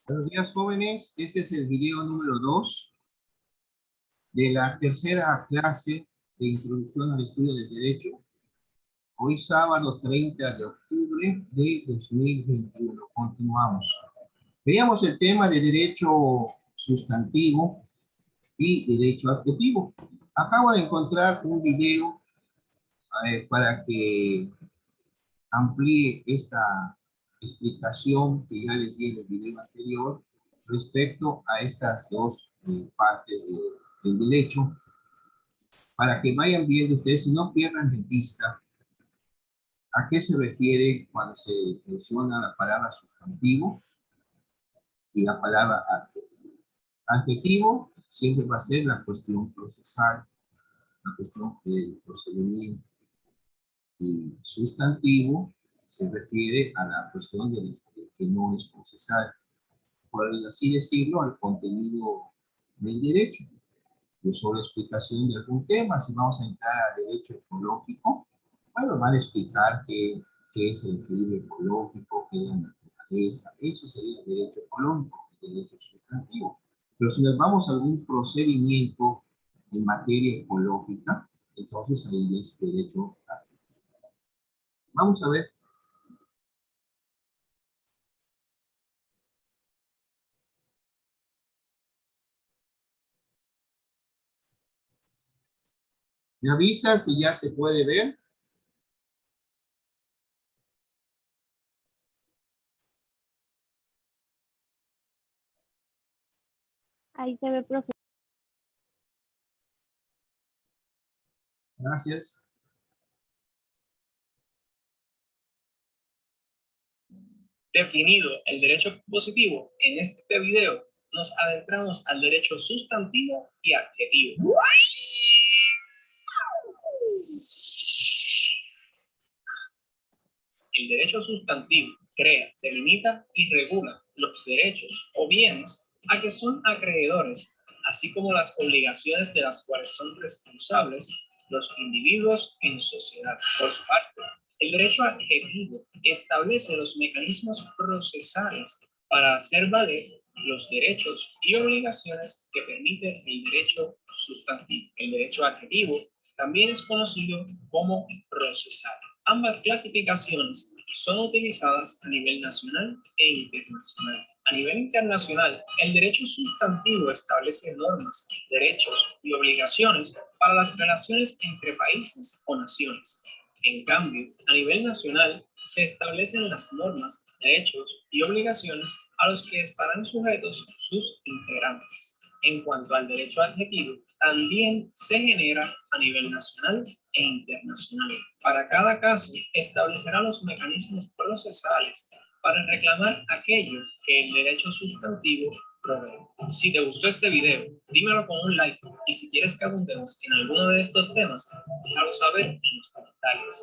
Buenos días, jóvenes. Este es el video número 2 de la tercera clase de Introducción al Estudio del Derecho. Hoy sábado 30 de octubre de 2021. Continuamos. Veamos el tema de derecho sustantivo y derecho adjetivo. Acabo de encontrar un video para que amplíe esta explicación que ya les di en el video anterior respecto a estas dos partes del derecho, para que vayan viendo ustedes y no pierdan de vista a qué se refiere cuando se menciona la palabra sustantivo y la palabra adjetivo. Adjetivo siempre va a ser la cuestión procesal, la cuestión del procedimiento, y sustantivo se refiere a la cuestión de que no es procesal, por así decirlo, al contenido del derecho. Yo solo explicación de algún tema. Si vamos a entrar a derecho ecológico, bueno, van a explicar qué es el equilibrio ecológico, qué es la naturaleza. Eso sería el derecho ecológico, el derecho sustantivo. Pero si nos vamos a algún procedimiento en materia ecológica, entonces ahí es derecho adjetivo. Vamos a ver. ¿Me avisa si ya se puede ver? Ahí se ve, profe. Gracias. Definido el derecho positivo, en este video nos adentramos al derecho sustantivo y adjetivo. El derecho sustantivo crea, delimita y regula los derechos o bienes a que son acreedores, así como las obligaciones de las cuales son responsables los individuos en sociedad. Por su parte, el derecho adjetivo establece los mecanismos procesales para hacer valer los derechos y obligaciones que permite el derecho sustantivo. El derecho adjetivo también es conocido como procesal. Ambas clasificaciones son utilizadas a nivel nacional e internacional. A nivel internacional, el derecho sustantivo establece normas, derechos y obligaciones para las relaciones entre países o naciones. En cambio, a nivel nacional, se establecen las normas, derechos y obligaciones a los que estarán sujetos sus integrantes. En cuanto al derecho adjetivo, también se genera a nivel nacional e internacional. Para cada caso, establecerá los mecanismos procesales para reclamar aquello que el derecho sustantivo provee. Si te gustó este video, dímelo con un like, y si quieres que abundemos en alguno de estos temas, déjalo saber en los comentarios.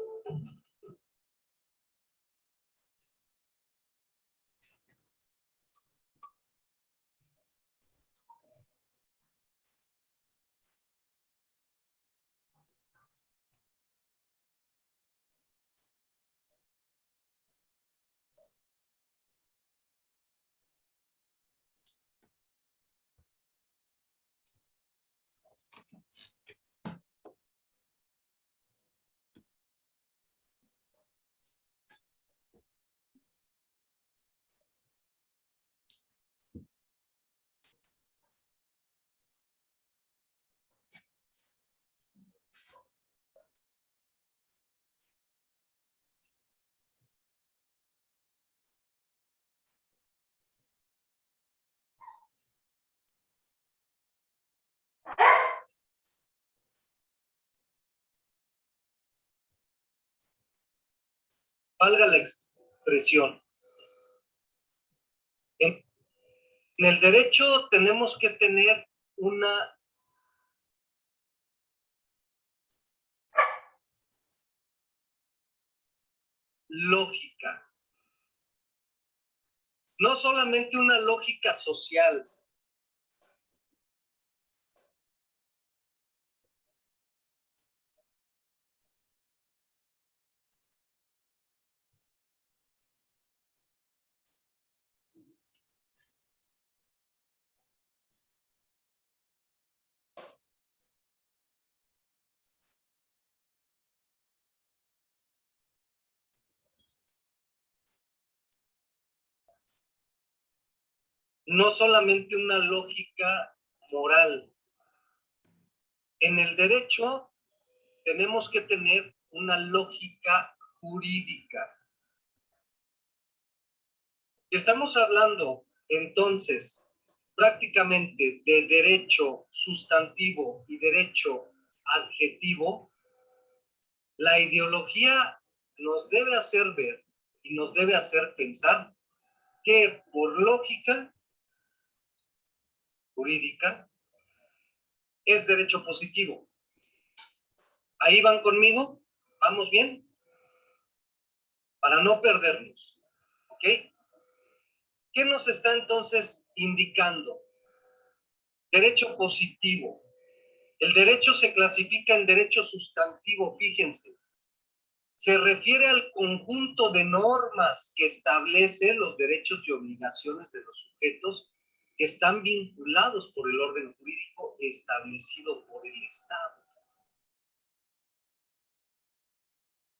Valga la expresión. En el derecho tenemos que tener una lógica, no solamente una lógica social. no solamente una lógica moral. En el derecho tenemos que tener una lógica jurídica. Estamos hablando entonces prácticamente de derecho sustantivo y derecho adjetivo. La ideología nos debe hacer ver y nos debe hacer pensar que por lógica jurídica es derecho positivo. ¿Ahí van conmigo? ¿Vamos bien? Para no perdernos. ¿Ok? ¿Qué nos está entonces indicando? Derecho positivo. El derecho se clasifica en derecho sustantivo, fíjense. Se refiere al conjunto de normas que establece los derechos y obligaciones de los sujetos que están vinculados por el orden jurídico establecido por el Estado.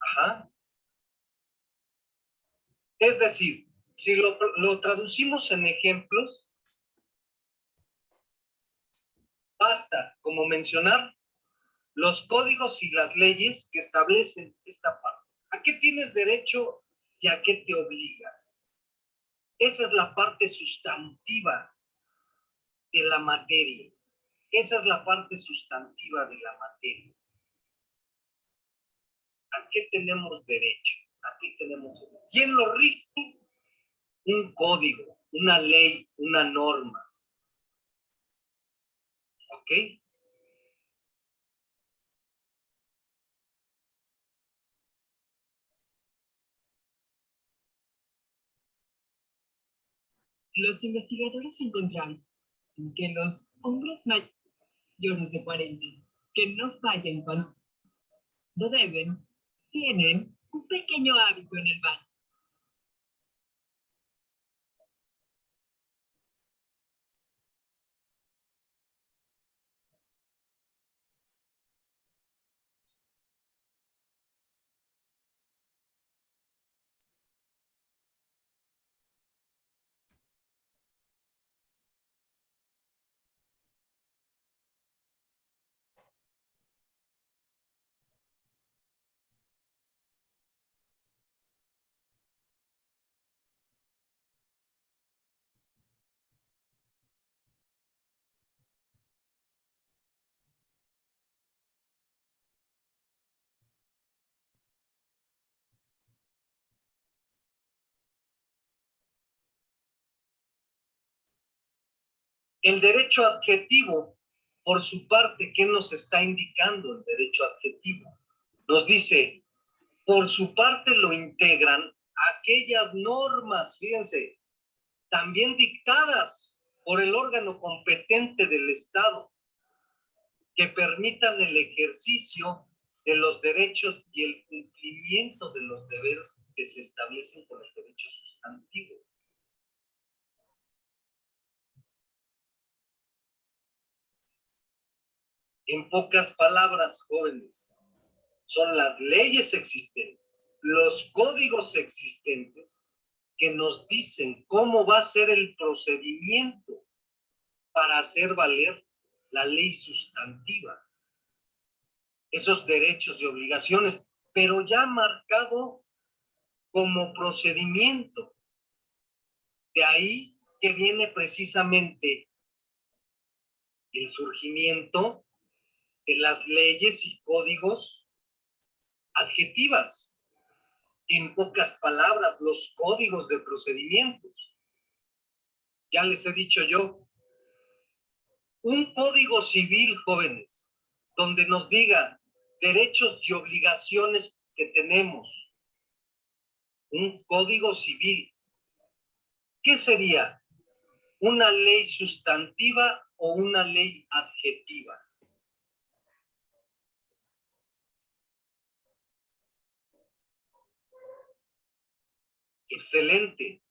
Ajá. Es decir, si lo traducimos en ejemplos, basta como mencionar los códigos y las leyes que establecen esta parte. ¿A qué tienes derecho y a qué te obligas? Esa es la parte sustantiva de la materia. Esa es la parte sustantiva de la materia. ¿A qué tenemos derecho? ¿A qué tenemos derecho? ¿Quién lo rige? Un código, una ley, una norma. ¿Ok? Los investigadores encontraron que los hombres mayores de 40 que no fallan cuando deben, tienen un pequeño hábito en el baño. El derecho adjetivo, por su parte, ¿qué nos está indicando el derecho adjetivo? Nos dice, por su parte lo integran aquellas normas, fíjense, también dictadas por el órgano competente del Estado, que permitan el ejercicio de los derechos y el cumplimiento de los deberes que se establecen con el derecho sustantivo. En pocas palabras, jóvenes, son las leyes existentes, los códigos existentes que nos dicen cómo va a ser el procedimiento para hacer valer la ley sustantiva, esos derechos y obligaciones, pero ya marcado como procedimiento. De ahí que viene precisamente el surgimiento de las leyes y códigos adjetivas. En pocas palabras, los códigos de procedimientos. Ya les he dicho yo, un código civil, jóvenes, donde nos diga derechos y obligaciones que tenemos. Un código civil. ¿Qué sería? ¿Una ley sustantiva o una ley adjetiva? Excelente.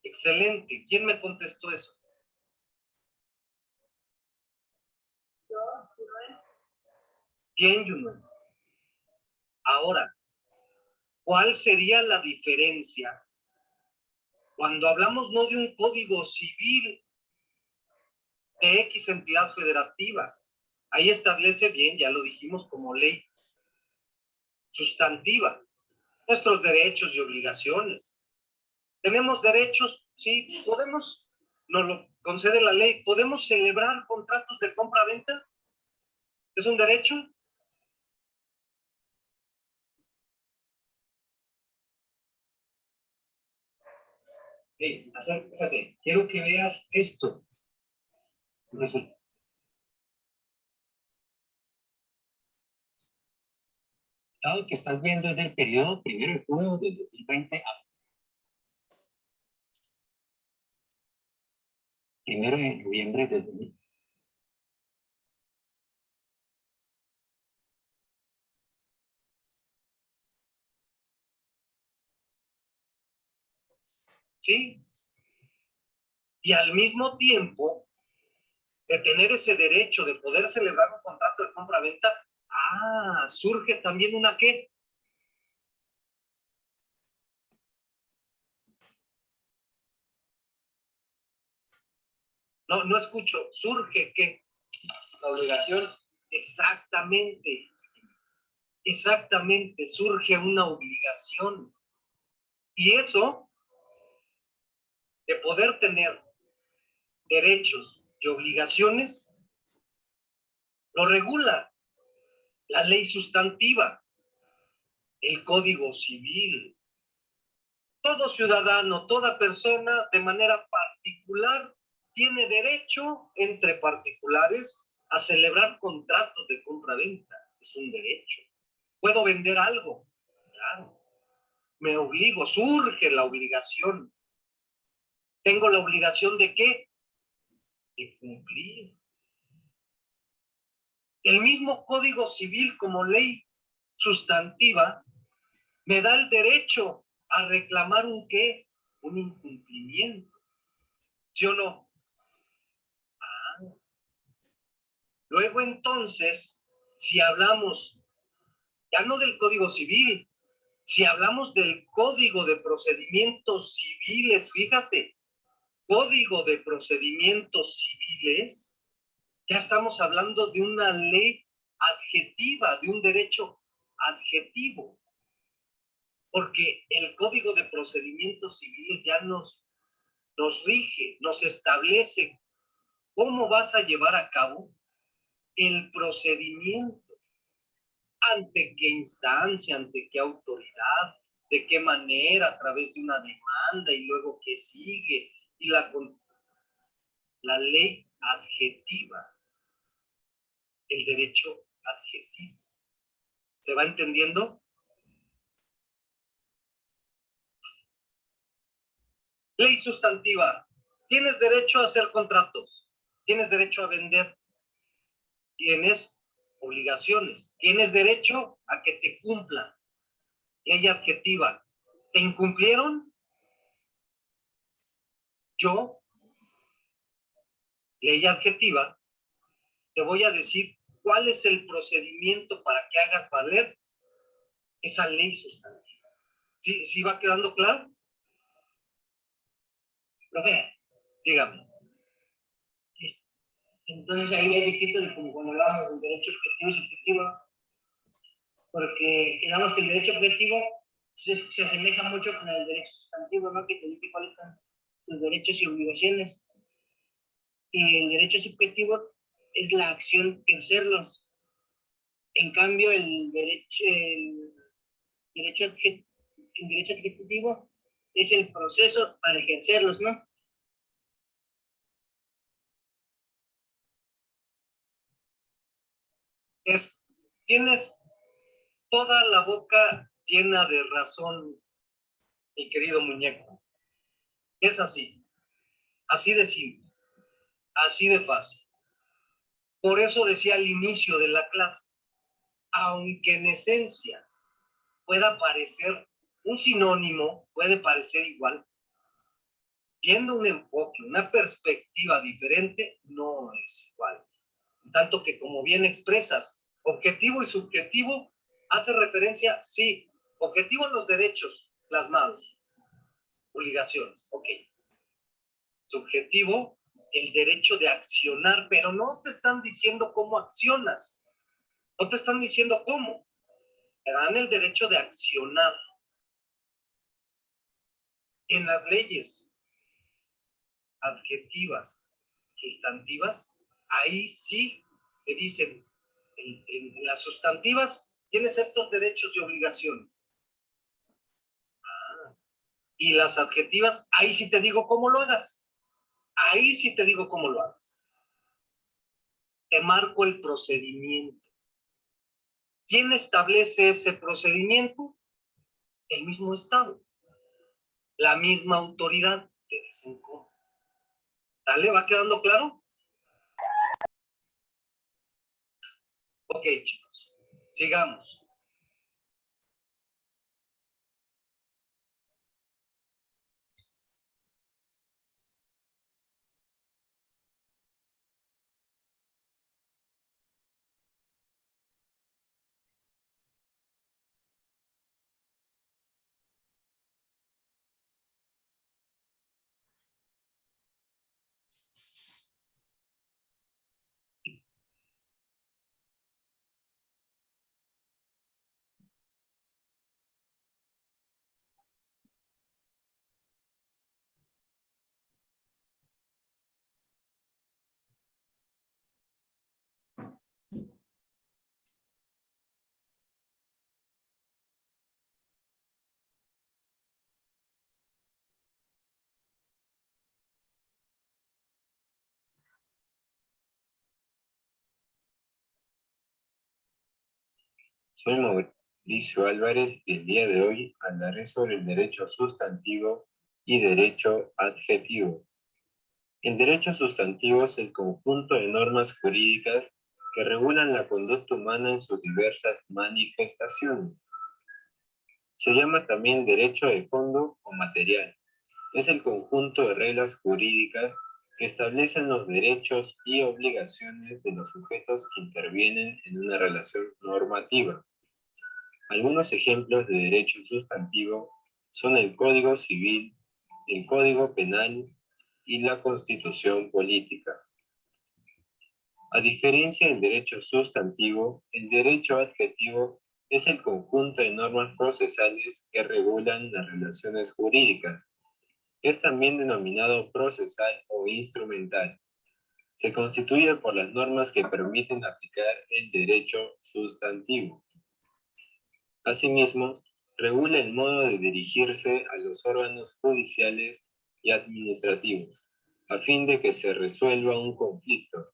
Excelente. ¿Quién me contestó eso? Bien, Yunus. Ahora, ¿cuál sería la diferencia Cuando hablamos no de un código civil de X entidad federativa, ahí establece bien, ya lo dijimos, como ley sustantiva, nuestros derechos y obligaciones. ¿Tenemos derechos? Sí, podemos, nos lo concede la ley, ¿podemos celebrar contratos de compra-venta? ¿Es un derecho? Fíjate, quiero que veas esto. Resulta. El que estás viendo es del periodo 1 de junio del 2020 a 1 de noviembre del 2020. ¿Sí? Y al mismo tiempo de tener ese derecho de poder celebrar un contrato de compra-venta, surge también una ¿qué? No escucho. ¿Surge qué? La obligación. Exactamente. Exactamente. Surge una obligación. Y eso, de poder tener derechos y obligaciones, lo regula la ley sustantiva, el Código Civil. Todo ciudadano, toda persona, de manera particular, tiene derecho, entre particulares, a celebrar contratos de compra-venta. Es un derecho. ¿Puedo vender algo? Claro. Me obligo, surge la obligación. ¿Tengo la obligación de qué? De cumplir. El mismo Código Civil como ley sustantiva me da el derecho a reclamar un qué, un incumplimiento. ¿Sí o no? Luego entonces, si hablamos ya no del Código Civil, si hablamos del Código de Procedimientos Civiles, fíjate, Código de Procedimientos Civiles, ya estamos hablando de una ley adjetiva, de un derecho adjetivo, porque el Código de Procedimientos Civiles ya nos rige, nos establece cómo vas a llevar a cabo el procedimiento, ante qué instancia, ante qué autoridad, de qué manera, a través de una demanda y luego qué sigue, y la ley adjetiva, el derecho adjetivo. ¿Se va entendiendo? Ley sustantiva. Tienes derecho a hacer contratos. Tienes derecho a vender. Tienes obligaciones. Tienes derecho a que te cumplan. Ley adjetiva. ¿Te incumplieron? Yo, ley adjetiva, te voy a decir cuál es el procedimiento para que hagas valer esa ley sustantiva. ¿Sí va quedando claro? Profe, dígame. Entonces ahí es distinto de como cuando hablamos del derecho objetivo y subjetivo, porque digamos que el derecho objetivo se asemeja mucho con el derecho sustantivo, ¿no? Que te dice cuáles son tus derechos y obligaciones. Y el derecho subjetivo es la acción de ejercerlos. En cambio, el derecho adjetivo es el proceso para ejercerlos, ¿no? Tienes toda la boca llena de razón, mi querido muñeco. Es así de simple, así de fácil. Por eso decía al inicio de la clase, aunque en esencia pueda parecer un sinónimo, puede parecer igual, viendo un enfoque, una perspectiva diferente, no es igual. Tanto que, como bien expresas, objetivo y subjetivo hace referencia, sí, objetivo a los derechos plasmados, Obligaciones, ok. Subjetivo, el derecho de accionar, pero no te están diciendo cómo accionas. No te están diciendo cómo. Te dan el derecho de accionar. En las leyes adjetivas, sustantivas, ahí sí te dicen, en las sustantivas tienes estos derechos y obligaciones. Y las adjetivas, ahí sí te digo cómo lo hagas. Ahí sí te digo cómo lo hagas. Te marco el procedimiento. ¿Quién establece ese procedimiento? El mismo Estado. La misma autoridad. Te dicen cómo. ¿Dale? ¿Va quedando claro? Ok, chicos. Sigamos. Soy Mauricio Álvarez y el día de hoy hablaré sobre el derecho sustantivo y derecho adjetivo. El derecho sustantivo es el conjunto de normas jurídicas que regulan la conducta humana en sus diversas manifestaciones. Se llama también derecho de fondo o material. Es el conjunto de reglas jurídicas que establecen los derechos y obligaciones de los sujetos que intervienen en una relación normativa. Algunos ejemplos de derecho sustantivo son el Código Civil, el Código Penal y la Constitución Política. A diferencia del derecho sustantivo, el derecho adjetivo es el conjunto de normas procesales que regulan las relaciones jurídicas. Es también denominado procesal o instrumental. Se constituye por las normas que permiten aplicar el derecho sustantivo. Asimismo, regula el modo de dirigirse a los órganos judiciales y administrativos, a fin de que se resuelva un conflicto,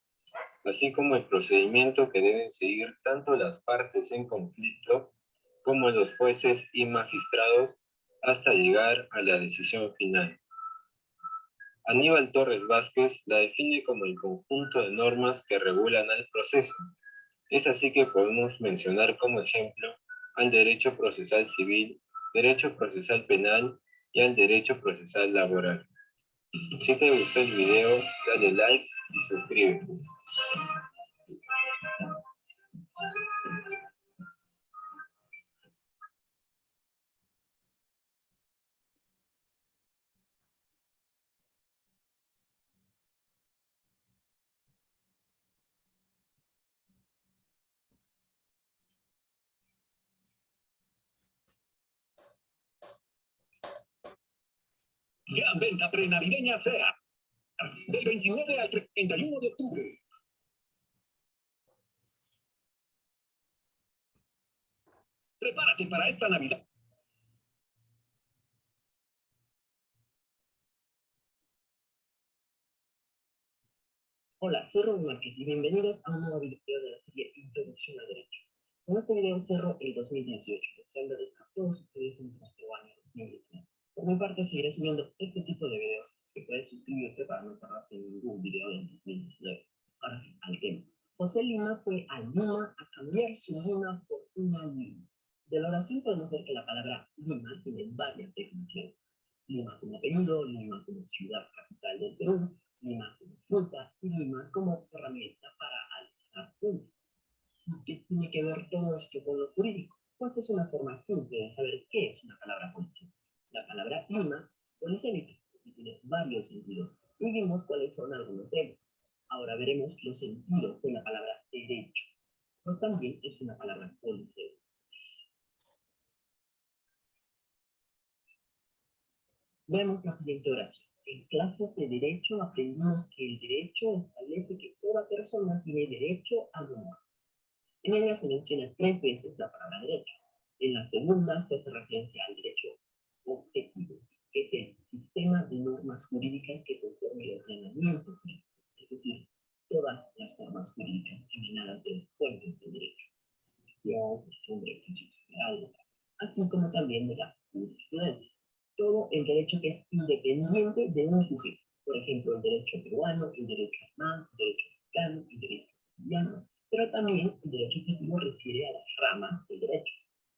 así como el procedimiento que deben seguir tanto las partes en conflicto como los jueces y magistrados hasta llegar a la decisión final. Aníbal Torres Vázquez la define como el conjunto de normas que regulan al proceso. Es así que podemos mencionar como ejemplo al derecho procesal civil, derecho procesal penal y al derecho procesal laboral. Si te gustó el video, dale like y suscríbete. Gran venta prenavideña SEA. Del 29 al 31 de octubre. Prepárate para esta Navidad. Hola, soy Rubén Márquez y bienvenidos a un nuevo video de la serie Introducción al Derecho. En este video cerro el 2018, deseándoles a todos ustedes un próspero año 2019. Por mi parte, seguiré subiendo este tipo de videos que puedes suscribirte para no perderte ningún video del 2019. Ahora sí, al tema. José Lima fue a Lima a cambiar su Lima por una Lima. De la oración podemos ver que la palabra Lima tiene varias definiciones. Lima como apellido, Lima como ciudad capital del Perú, Lima como fruta y Lima como herramienta para alzar puntos. ¿Qué tiene que ver todo esto con lo jurídico? Pues es una forma simple de saber qué es una palabra política. La palabra Lima polisémica, y tiene varios sentidos. Y vimos cuáles son algunos de ellos. Ahora veremos los sentidos de la palabra derecho, pues también es una palabra polisémica. Vemos la siguiente oración. En clases de derecho aprendimos que el derecho establece que toda persona tiene derecho al honor. En ella se menciona 3 veces la palabra derecho. En la segunda se hace referencia al derecho objetivo, que es el sistema de normas jurídicas que conforma el ordenamiento jurídico, es decir, todas las normas jurídicas emanadas de las fuentes del derecho, costumbre, principios generales, así como también de la jurisprudencia. Todo el derecho que es independiente de un sujeto. Por ejemplo, el derecho peruano, el derecho alemán, el derecho mexicano, el derecho colombiano. Pero también el derecho objetivo refiere a las ramas del derecho.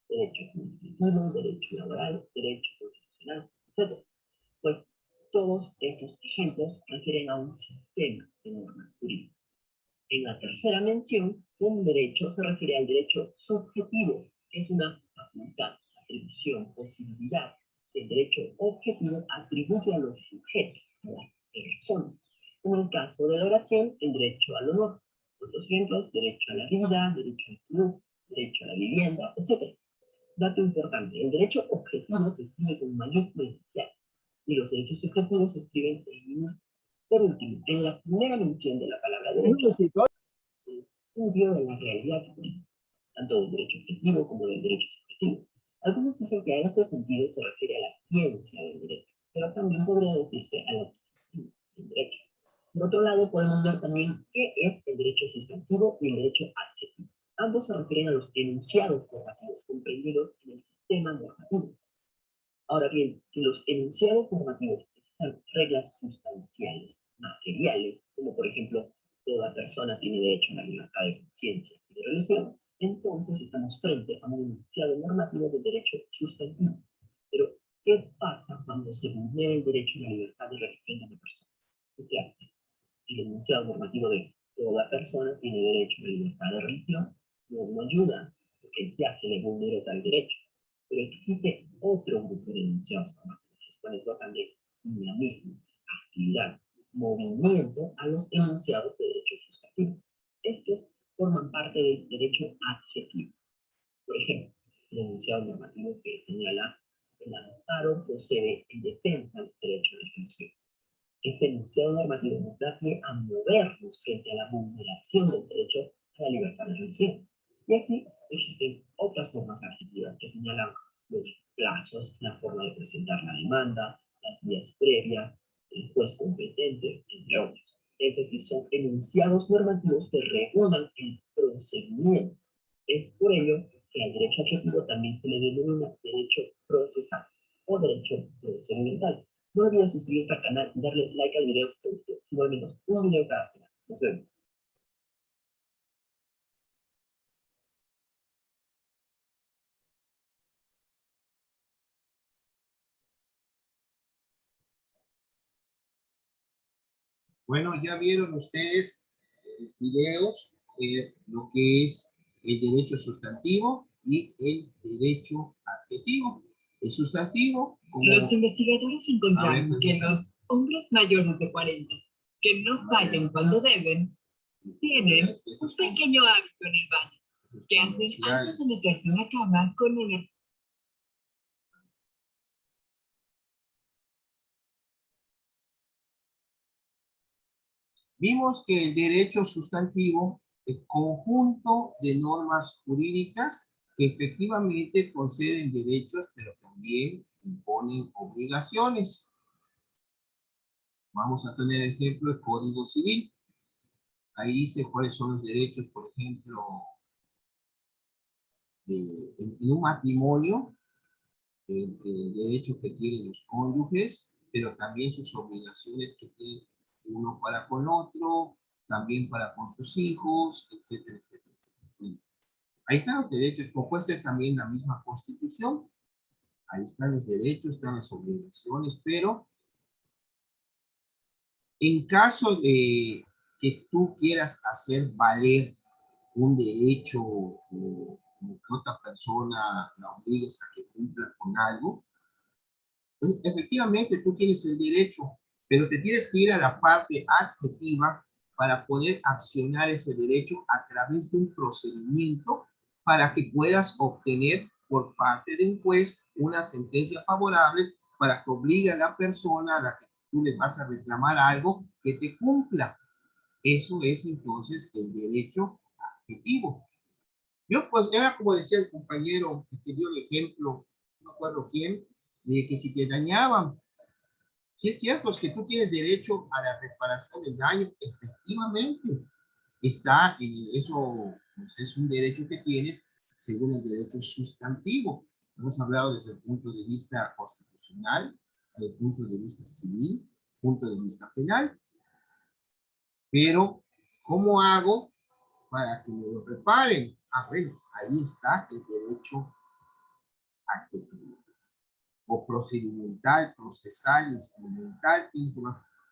Derecho administrativo, derecho laboral, derecho constitucional, etc. Pues todos estos ejemplos refieren a un sistema de normas jurídicas. En la tercera mención, un derecho se refiere al derecho subjetivo, que es una facultad, atribución, posibilidad. El derecho objetivo atribuye a los sujetos, a las personas. En el caso de la oración, el derecho al honor. Otros ejemplos, derecho a la vida, derecho al salud, derecho a la vivienda, etc. Dato importante, el derecho objetivo se escribe con mayúscula inicial y los derechos subjetivos se escriben en minúscula. Por último, en la primera mención de la palabra derecho, el estudio de la realidad jurídica, tanto del derecho objetivo como del derecho subjetivo. Algunos dicen que a este sentido se refiere a la ciencia del derecho, pero también podría decirse a la ciencia del derecho. Por otro lado, podemos ver también qué es el derecho sustantivo y el derecho adjetivo. Ambos se refieren a los enunciados normativos comprendidos en el sistema normativo. Ahora bien, si los enunciados normativos están reglas sustanciales, materiales, como por ejemplo, toda persona tiene derecho a la libertad de conciencia y de religión, entonces estamos frente a un enunciado normativo de derecho sustantivo. Pero, ¿qué pasa cuando se vulnera el derecho a la libertad de religión de una persona? ¿Qué hace? El enunciado normativo de toda persona tiene derecho a la libertad de religión no ayuda, porque ya se le vulneró tal derecho. Pero existe otro grupo de enunciados normativos, los cuales tratan de dinamismo, actividad, movimiento a los enunciados de derecho sustantivo. Estos forman parte del derecho adjetivo. Por ejemplo, el enunciado normativo que señala el amparo procede en defensa del derecho de defensión. Este enunciado normativo nos da pie a movernos frente a la vulneración del derecho a la libertad de religión. Y aquí existen otras normas adjetivas que señalan los plazos, la forma de presentar la demanda, las vías previas, el juez competente, entre otros. Es decir, son enunciados normativos que regulan el procedimiento. Es por ello que al derecho adjetivo también se le denomina derecho procesal o derecho procedimental. No olvides suscribirte al canal y darle like al video si te gustó. Subo al menos un video cada semana. Nos vemos. Bueno, ya vieron ustedes los videos, lo que es el derecho sustantivo y el derecho adjetivo. El sustantivo, como... Los investigadores encontraron que los hombres mayores de 40 que no fallan cuando deben tienen un pequeño hábito en el baño que hacen antes de meterse en la cama con una... Vimos que el derecho sustantivo es conjunto de normas jurídicas que efectivamente conceden derechos, pero también imponen obligaciones. Vamos a tener ejemplo el Código Civil. Ahí dice cuáles son los derechos, por ejemplo, en un matrimonio, el derecho que tienen los cónyuges, pero también sus obligaciones que tienen uno para con otro, también para con sus hijos, etcétera, etcétera, etcétera. Ahí están los derechos, compuestos también la misma Constitución. Ahí están los derechos, están las obligaciones, pero en caso de que tú quieras hacer valer un derecho o que otra persona la obligues a que cumpla con algo, Efectivamente, tú tienes el derecho, pero te tienes que ir a la parte adjetiva para poder accionar ese derecho a través de un procedimiento para que puedas obtener por parte de un juez una sentencia favorable para que obligue a la persona a la que tú le vas a reclamar algo que te cumpla. Eso es entonces el derecho adjetivo. Yo pues era como decía el compañero que dio el ejemplo, no me acuerdo quién, de que si te dañaban, si es cierto, es que tú tienes derecho a la reparación del daño, efectivamente, está en eso, pues es un derecho que tienes según el derecho sustantivo. Hemos hablado desde el punto de vista constitucional, desde el punto de vista civil, punto de vista penal. Pero, ¿cómo hago para que me lo reparen? Ah, bueno, ahí está el derecho adjetivo, o procedimental, procesal, instrumental,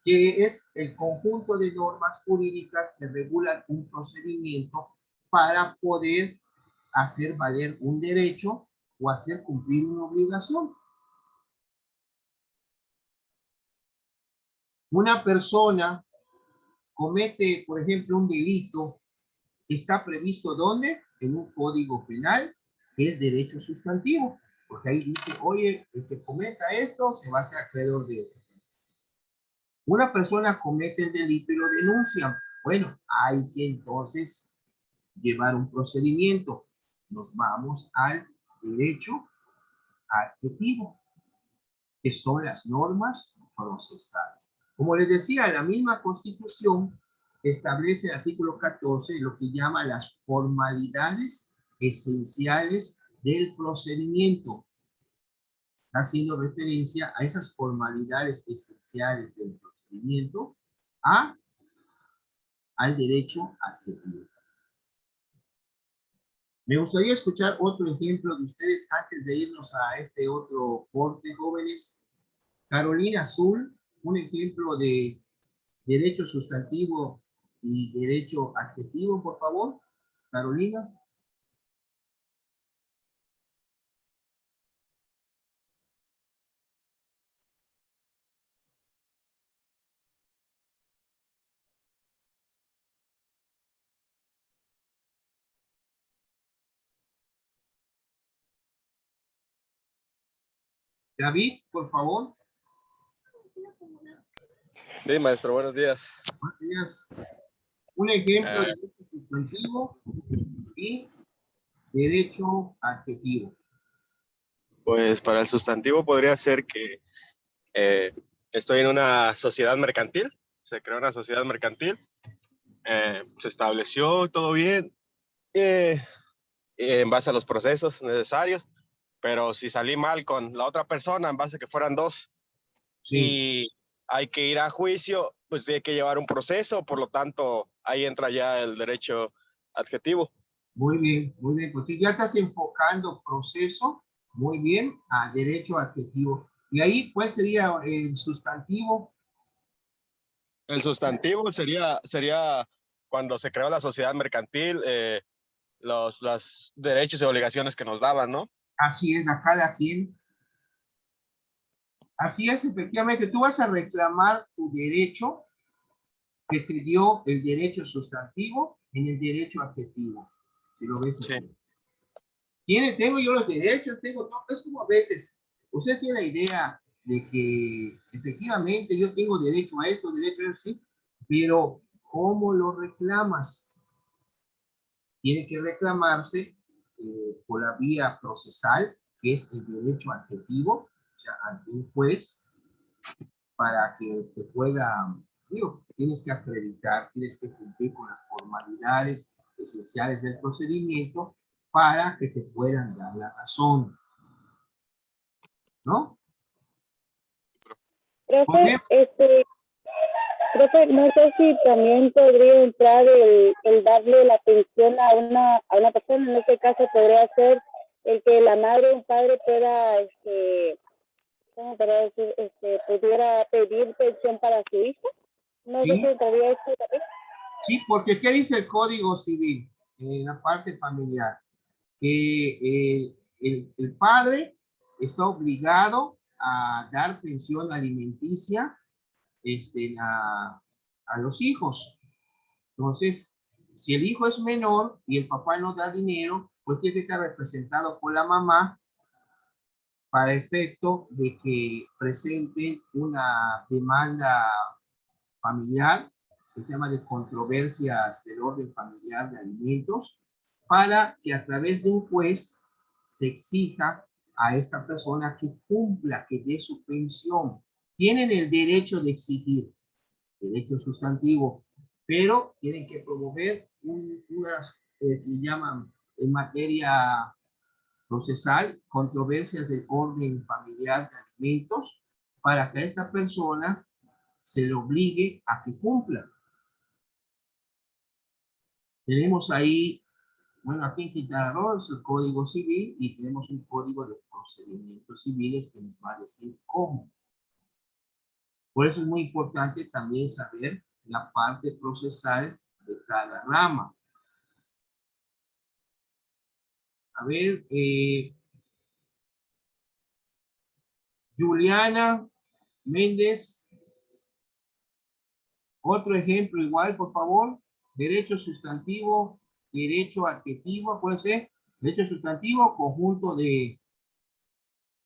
que es el conjunto de normas jurídicas que regulan un procedimiento para poder hacer valer un derecho o hacer cumplir una obligación. Una persona comete, por ejemplo, un delito que está previsto ¿dónde? En un código penal, que es derecho sustantivo, porque ahí dice, oye, el que cometa esto se va a hacer acreedor de esto. Una persona comete el delito y lo denuncia. Bueno, hay que entonces llevar un procedimiento. Nos vamos al derecho adjetivo, que son las normas procesales. Como les decía, la misma Constitución establece el artículo 14 lo que llama las formalidades esenciales del procedimiento, haciendo referencia a esas formalidades esenciales del procedimiento, al derecho adjetivo. Me gustaría escuchar otro ejemplo de ustedes antes de irnos a este otro corte, jóvenes. Carolina Azul, un ejemplo de derecho sustantivo y derecho adjetivo, por favor. Carolina. David, por favor. Sí, maestro, buenos días. Buenos días. Un ejemplo de derecho sustantivo y derecho adjetivo. Pues para el sustantivo podría ser que estoy en una sociedad mercantil, se creó una sociedad mercantil, se estableció todo bien en base a los procesos necesarios, pero si salí mal con la otra persona, en base a que fueran dos, Sí. y hay que ir a juicio, pues tiene que llevar un proceso, por lo tanto, ahí entra ya el derecho adjetivo. Muy bien, muy bien. Pues tú ya estás enfocando proceso, muy bien, a derecho adjetivo. Y ahí, ¿cuál sería el sustantivo? El sustantivo sería cuando se creó la sociedad mercantil, los derechos y obligaciones que nos daban, ¿no? Así es, a cada quien. Así es, efectivamente, tú vas a reclamar tu derecho que te dio el derecho sustantivo en el derecho adjetivo, si lo ves así. Sí. Tengo yo los derechos, tengo todo, es como a veces, usted tiene la idea de que efectivamente yo tengo derecho a esto, derecho a eso, sí, pero ¿cómo lo reclamas? Tiene que reclamarse por la vía procesal, que es el derecho adjetivo, o sea, ante un juez, para que te pueda, digo, tienes que acreditar, tienes que cumplir con las formalidades esenciales del procedimiento para que te puedan dar la razón, ¿no? Profe, profe, no sé si también podría entrar el darle la atención a una persona, en este caso podría ser el que la madre o un padre pueda, ¿cómo podría decir? Pudiera pedir pensión para su hijo. No sé ¿Sí? si entraría esto también. Sí, porque ¿qué dice el Código Civil en la parte familiar? Que el padre está obligado a dar pensión alimenticia a los hijos. Entonces, si el hijo es menor y el papá no da dinero, pues tiene que estar representado por la mamá para efecto de que presenten una demanda familiar que se llama de controversias del orden familiar de alimentos, para que a través de un juez se exija a esta persona que cumpla, que dé su pensión. Tienen el derecho de exigir, derecho sustantivo, pero tienen que promover unas que llaman en materia procesal controversias del orden familiar de alimentos, para que a esta persona se le obligue a que cumpla. Tenemos ahí, bueno, aquí en Quintana Roo es el Código Civil y tenemos un Código de Procedimientos Civiles que nos va a decir cómo. Por eso es muy importante también saber la parte procesal de cada rama. A ver, Juliana Méndez, otro ejemplo igual, por favor. Derecho sustantivo, derecho adjetivo, puede ser derecho sustantivo, conjunto de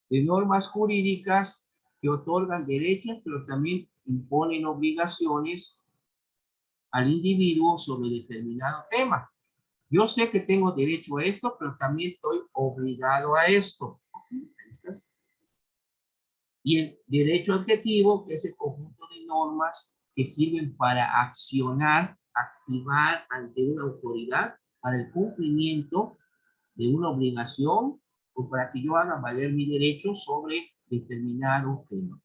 normas jurídicas que otorgan derechos, pero también imponen obligaciones al individuo sobre determinado tema. Yo sé que tengo derecho a esto, pero también estoy obligado a esto. Y el derecho adjetivo, que es el conjunto de normas que sirven para accionar, activar ante una autoridad para el cumplimiento de una obligación o para que yo haga valer mi derecho sobre determinado tema.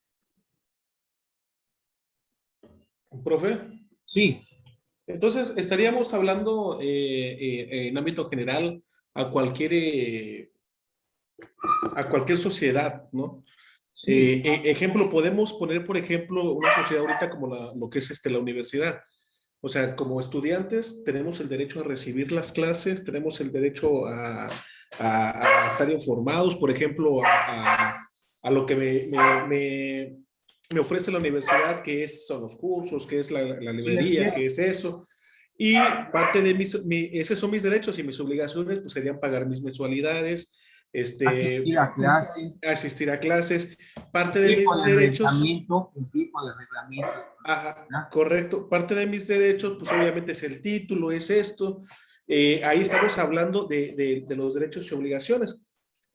Profe. Sí. Entonces, estaríamos hablando en ámbito general a cualquier sociedad, ¿no? Sí. Ejemplo, podemos poner, por ejemplo, una sociedad ahorita como lo que es la universidad. O sea, como estudiantes tenemos el derecho a recibir las clases, tenemos el derecho a estar informados, por ejemplo, a lo que me ofrece la universidad, que son los cursos, que es la librería, que es eso. Y parte de esos son mis derechos, y mis obligaciones pues serían pagar mis mensualidades, asistir a clases. Parte de mis derechos. Un tipo de reglamento. Ajá, correcto. Parte de mis derechos, pues obviamente es el título, es esto. Ahí estamos hablando de los derechos y obligaciones.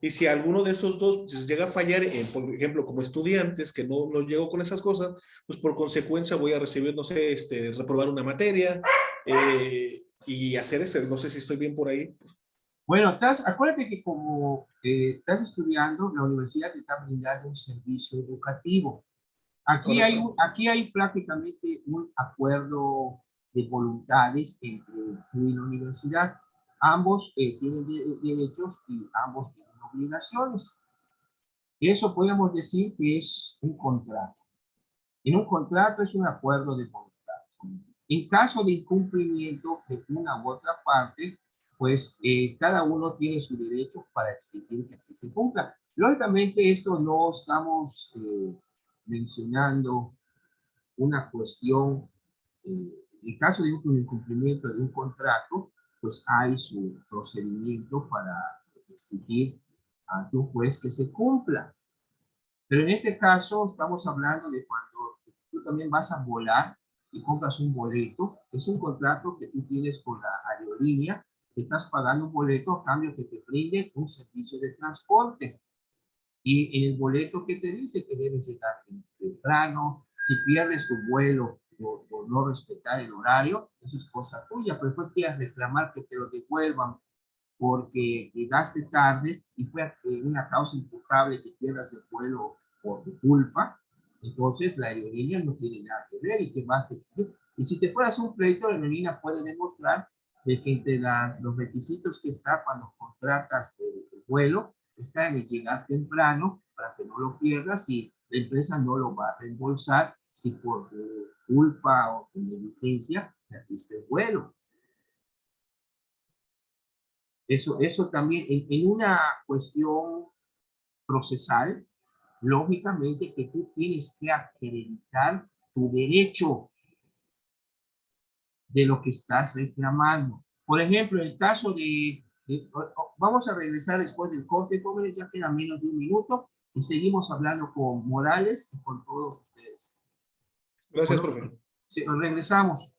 Y si alguno de estos dos pues, llega a fallar, por ejemplo, como estudiantes, que no llego con esas cosas, pues por consecuencia voy a recibir, no sé, reprobar una materia y hacer no sé si estoy bien por ahí. Bueno, acuérdate que como estás estudiando, la universidad te está brindando un servicio educativo. Aquí hay prácticamente un acuerdo de voluntades entre tú y la universidad. Ambos tienen derechos y ambos tienen obligaciones. Eso podemos decir que es un contrato. En un contrato es un acuerdo de voluntades. En caso de incumplimiento de una u otra parte, pues cada uno tiene su derecho para exigir que así se cumpla. Lógicamente esto no estamos mencionando una cuestión, en caso de un incumplimiento de un contrato, pues hay su procedimiento para exigir ante un juez que se cumpla. Pero en este caso estamos hablando de cuando tú también vas a volar y compras un boleto. Es un contrato que tú tienes con la aerolínea, que estás pagando un boleto a cambio que te brinde un servicio de transporte. Y en el boleto que te dice que debes llegar temprano, si pierdes tu vuelo por no respetar el horario, eso es cosa tuya, pero después quieres reclamar que te lo devuelvan porque llegaste tarde y fue una causa imputable que pierdas el vuelo por tu culpa, entonces la aerolínea no tiene nada que ver y te vas a exigir. Y si te fueras un pleito, la aerolínea puede demostrar de que entre los requisitos que está cuando contratas el vuelo, está en el llegar temprano para que no lo pierdas y la empresa no lo va a reembolsar si por tu culpa o tu negligencia perdiste el vuelo. Eso también, en una cuestión procesal, lógicamente que tú tienes que acreditar tu derecho de lo que estás reclamando. Por ejemplo, en el caso vamos a regresar después del corte, jóvenes, ya queda menos de un minuto, y seguimos hablando con Morales y con todos ustedes. Gracias, Bueno, profe. sí, regresamos.